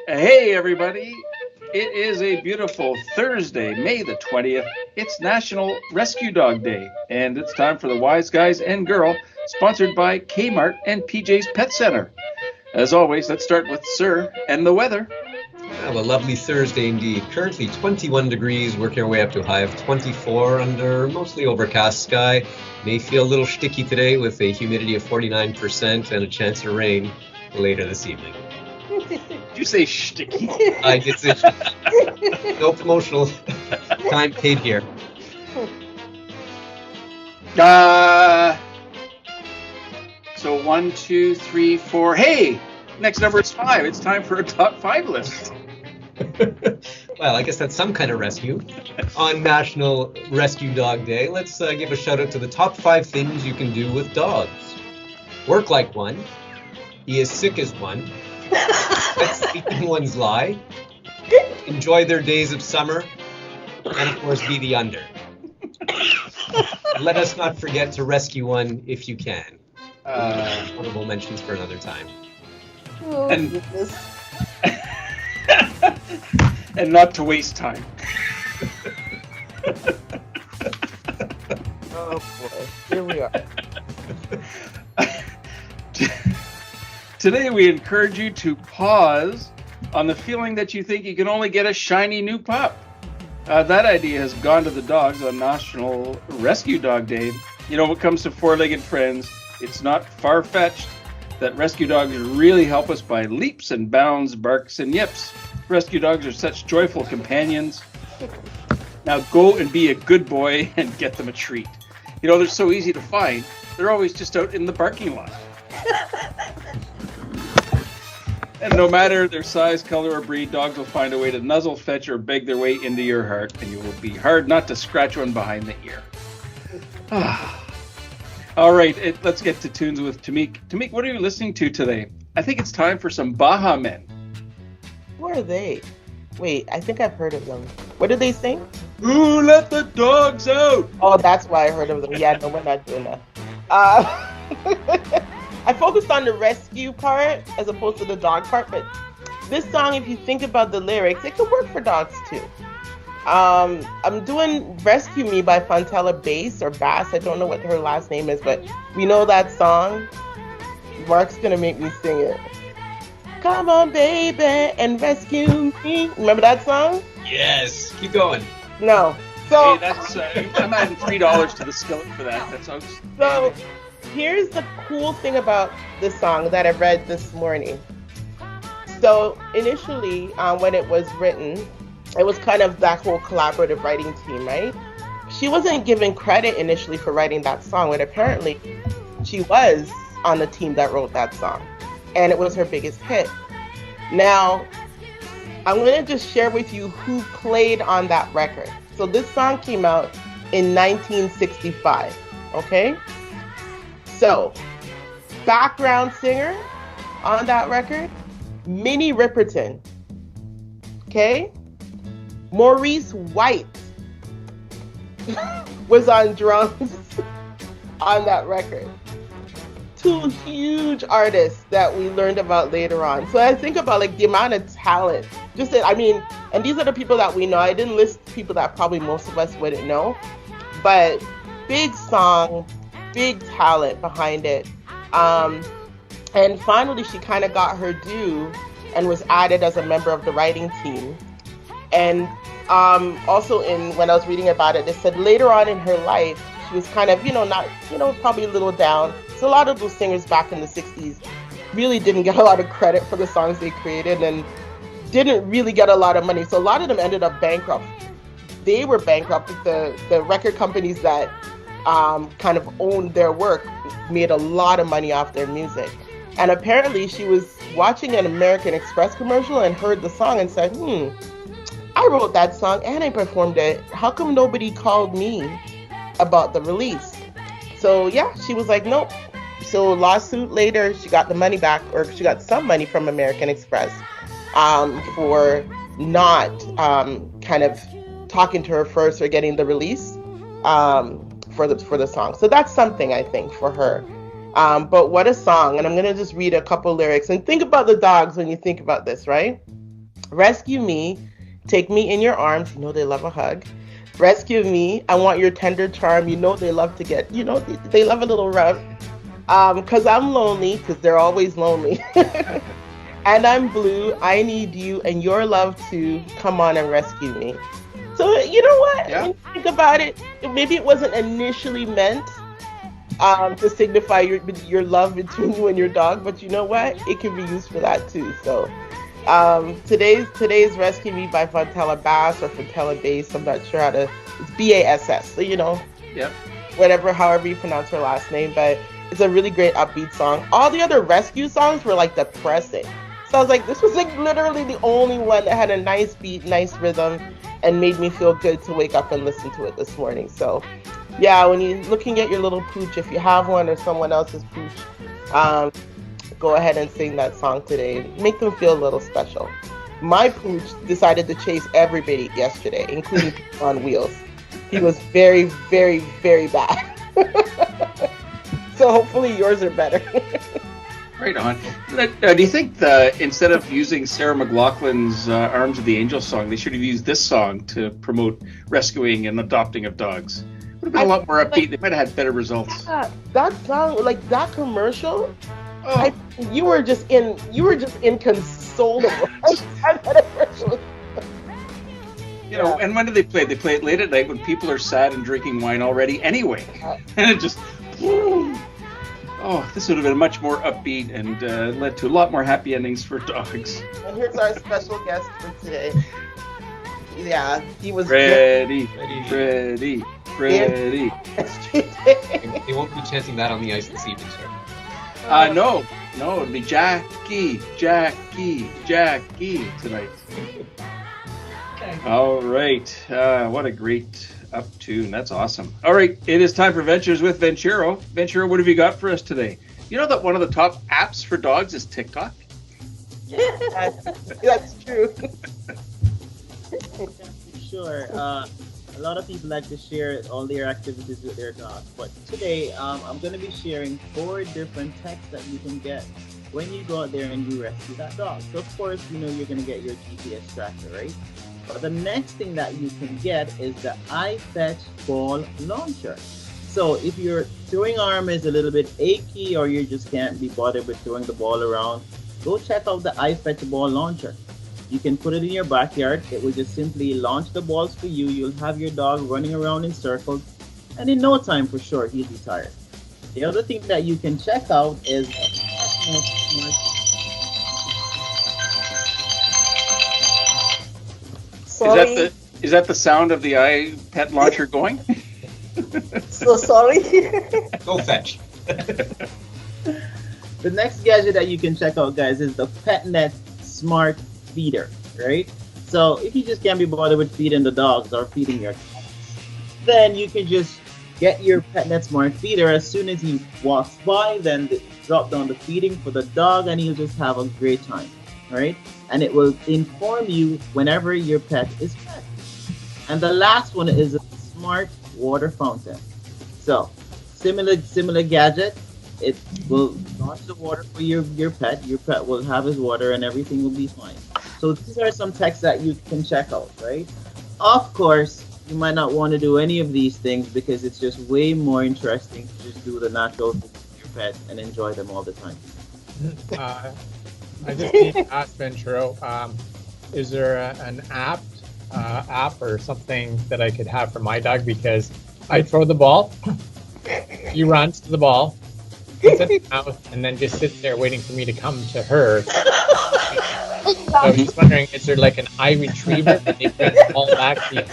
Hey, everybody. It is a beautiful Thursday, May the 20th. It's National Rescue Dog Day, and it's time for the Wise Guys and Girl, sponsored by Kmart and PJ's Pet Center. As always, let's start with Sir and the weather. Well, a lovely Thursday indeed. Currently 21 degrees, working our way up to a high of 24 under mostly overcast sky. May feel a little sticky today with a humidity of 49% and a chance of rain later this evening. Did you say sticky? I did say no promotional time paid here. So 1, 2, 3, 4. Hey, next number is 5. It's time for a top 5 list. Well, I guess that's some kind of rescue. On National Rescue Dog Day, let's give a shout out to the top 5 things you can do with dogs. Work like one. Be as sick as one. Let sleeping ones lie. Enjoy their days of summer. And of course, be the under. Let us not forget to rescue one if you can. Honorable mentions for another time. Oh, And- goodness. And not to waste time. Oh boy, here we are. Today we encourage you to pause on the feeling that you think you can only get a shiny new pup. That idea has gone to the dogs on National Rescue Dog Day. You know, when it comes to four-legged friends, it's not far-fetched that rescue dogs really help us by leaps and bounds, barks and yips. Rescue dogs are such joyful companions. Now go and be a good boy and get them a treat. You know, they're so easy to find. They're always just out in the parking lot. And no matter their size, color, or breed, dogs will find a way to nuzzle, fetch, or beg their way into your heart, and you will be hard not to scratch one behind the ear. All right, let's get to tunes with Tamik. Tamik, what are you listening to today? I think it's time for some Baha Men. Who are they? Wait, I think I've heard of them. What did they sing? Who let the dogs out? Oh, that's why I heard of them. Yeah, no, we're not doing that. I focused on the rescue part as opposed to the dog part, but this song, if you think about the lyrics, it could work for dogs too. I'm doing Rescue Me by Fontella Bass or Bass. I don't know what her last name is, but we know that song. Mark's gonna make me sing it. Come on, baby, and rescue me. Remember that song? Yes, keep going. No. So, Hey, that's I'm adding $3 to the skillet for that. That sounds. so here's the cool thing about this song that I read this morning. So initially, when it was written, it was kind of that whole collaborative writing team, right? She wasn't given credit initially for writing that song, but apparently she was on the team that wrote that song. And it was her biggest hit. Now, I'm going to just share with you who played on that record. So this song came out in 1965, okay? So, background singer on that record, Minnie Riperton, okay? Maurice White was on drums on that record. 2 huge artists that we learned about later on. So I think about like the amount of talent. And these are the people that we know. I didn't list people that probably most of us wouldn't know, but big song, big talent behind it. And finally, she kind of got her due and was added as a member of the writing team. And also when I was reading about it, it said later on in her life, she was kind of, probably a little down. So a lot of those singers back in the 60s really didn't get a lot of credit for the songs they created and didn't really get a lot of money. So a lot of them ended up bankrupt. They were bankrupt. The record companies that kind of owned their work made a lot of money off their music. And apparently she was watching an American Express commercial and heard the song and said, I wrote that song and I performed it. How come nobody called me about the release? So yeah, she was like, nope. So lawsuit later, she got the money back, or she got some money from American Express for not kind of talking to her first or getting the release for the song. So that's something, I think, for her. But what a song. And I'm going to just read a couple lyrics and think about the dogs when you think about this, right? Rescue me. Take me in your arms. You know they love a hug. Rescue me. I want your tender charm. You know they love to get, they love a little rub. Because I'm lonely, because they're always lonely. And I'm blue. I need you and your love to come on and rescue me. So, you know what? Yeah. When you think about it, maybe it wasn't initially meant to signify your love between you and your dog, but you know what? It can be used for that too. So today's Rescue Me by Fontella Bass or Fontella Bass. I'm not sure how to. It's Bass. So Yep. however you pronounce her last name, but it's a really great upbeat song. All the other rescue songs were like depressing. So I was like, this was like literally the only one that had a nice beat, nice rhythm, and made me feel good to wake up and listen to it this morning. So yeah, when you're looking at your little pooch, if you have one or someone else's pooch, go ahead and sing that song today. Make them feel a little special. My pooch decided to chase everybody yesterday, including people on wheels. He was very, very, very bad. So hopefully yours are better. Right on. Do you think instead of using Sarah McLachlan's Arms of the Angel song, they should have used this song to promote rescuing and adopting of dogs? Would have been a lot more upbeat. They might have had better results. That song, like that commercial, you were just inconsolable. And when do they play it? They play it late at night when people are sad and drinking wine already anyway. And it just... this would have been much more upbeat and led to a lot more happy endings for dogs. And here's our special guest for today. Yeah, he was Freddie. They won't be chanting that on the ice this evening, sir. No, it'll be Jackie tonight. All right, what a great up tune. That's awesome. All right, it is time for Ventures with Venturo. Venturo, what have you got for us today? You know that one of the top apps for dogs is TikTok? That's true. Sure. A lot of people like to share all their activities with their dogs, but today I'm going to be sharing 4 different texts that you can get when you go out there and you rescue that dog. So of course, you're going to get your GPS tracker, right? But the next thing that you can get is the iFetch ball launcher. So if your throwing arm is a little bit achy or you just can't be bothered with throwing the ball around, go check out the iFetch ball launcher. You can put it in your backyard. It will just simply launch the balls for you. You'll have your dog running around in circles, and in no time for sure, he'll be tired. The other thing that you can check out is Is that the sound of the iPet launcher going? So sorry. Go fetch. The next gadget that you can check out, guys, is the PetNet Smart Feeder, right? So if you just can't be bothered with feeding the dogs or feeding your cats, then you can just get your PetNet Smart Feeder. As soon as he walks by, then drop down the feeding for the dog and he'll just have a great time, right? And it will inform you whenever your pet is fed. And the last one is a smart water fountain. So similar gadget. It will launch the water for your pet. Your pet will have his water and everything will be fine. So these are some texts that you can check out, right? Of course, you might not want to do any of these things because it's just way more interesting to just do the natural things with your pet and enjoy them all the time. I just need to ask Venturo, is there an app or something that I could have for my dog? Because I throw the ball, he runs to the ball, puts it in the mouth, and then just sits there waiting for me to come to her. So I was just wondering, is there like an eye retriever that they bring the ball back to you?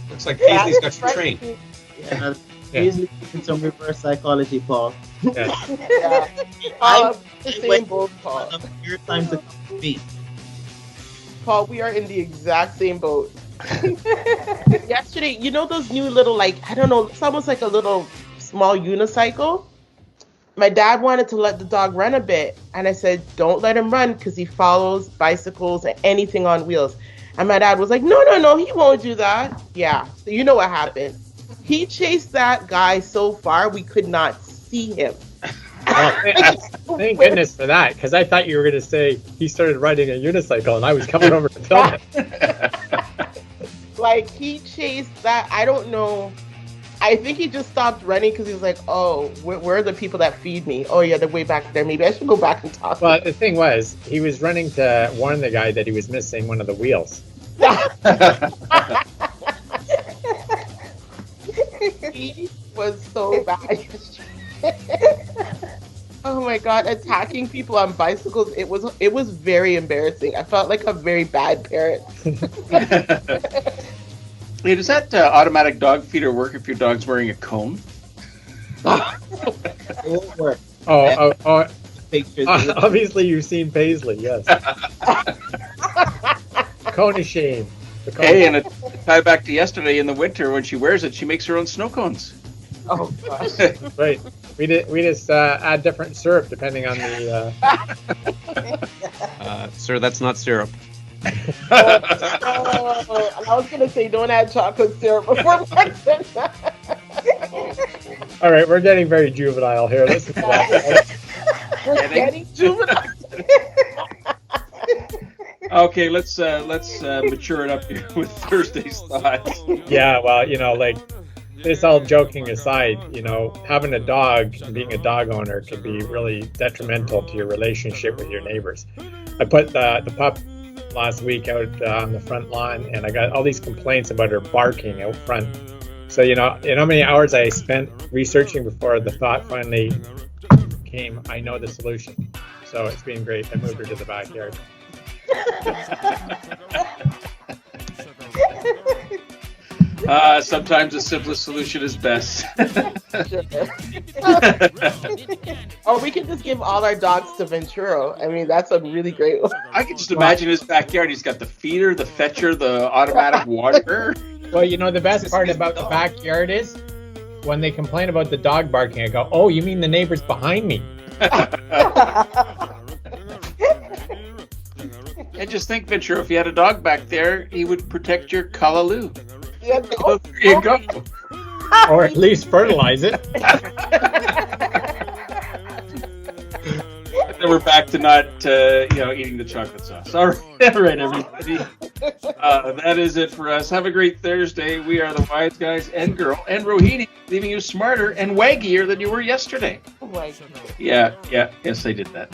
Looks like Paisley's got you trained. Yeah, Paisley in some reverse psychology, Paul. Yeah. I'm the same boat, Paul. Your time to come to me. Paul, we are in the exact same boat. Yesterday, you know those new little, I don't know, it's almost like a little small unicycle? My dad wanted to let the dog run a bit, and I said, don't let him run because he follows bicycles and anything on wheels. And my dad was like, no, he won't do that. Yeah, so you know what happened. He chased that guy so far we could not see him. Thank goodness for that, because I thought you were going to say he started riding a unicycle and I was coming over to film it. Like, he chased that. I don't know. I think he just stopped running because he was like, oh, where are the people that feed me? Oh, yeah, they're way back there. Maybe I should go back and talk. Well, the thing was, he was running to warn the guy that he was missing one of the wheels. He was so bad. Oh my god, attacking people on bicycles, it was very embarrassing. I felt like a very bad parent. Hey, does that automatic dog feeder work if your dog's wearing a cone? It won't work. Oh, Pictures. obviously you've seen Paisley, yes. Cone of shame. The cone. Hey, and a tie back to yesterday in the winter when she wears it, she makes her own snow cones. Oh gosh. Right. We just add different syrup depending on the. Sir, that's not syrup. Oh, I was gonna say don't add chocolate syrup before mention. All right, we're getting very juvenile here. Listen to that. We're getting juvenile. Okay, let's mature it up here with Thursday's thoughts. Yeah, well, like this all joking aside, having a dog and being a dog owner can be really detrimental to your relationship with your neighbors. I put the pup last week out on the front lawn, and I got all these complaints about her barking out front. So, you know how many hours I spent researching before the thought finally came, I know the solution. So it's been great. I moved her to the backyard. Sometimes the simplest solution is best. Or we can just give all our dogs to Venturo. I mean, that's a really great one. I can just imagine his backyard. He's got the feeder, the fetcher, the automatic water. Well, the best part about the backyard is when they complain about the dog barking, I go, oh, you mean the neighbors behind me? And just think, Ventura, if you had a dog back there, he would protect your callaloo. Yeah, Oh, there you go. Or at least fertilize it. And then we're back to not, eating the chocolate sauce. All right, everybody. That is it for us. Have a great Thursday. We are the Wize Guys and Girl and Rohini, leaving you smarter and waggier than you were yesterday. Oh my God. Yeah, yes, I did that.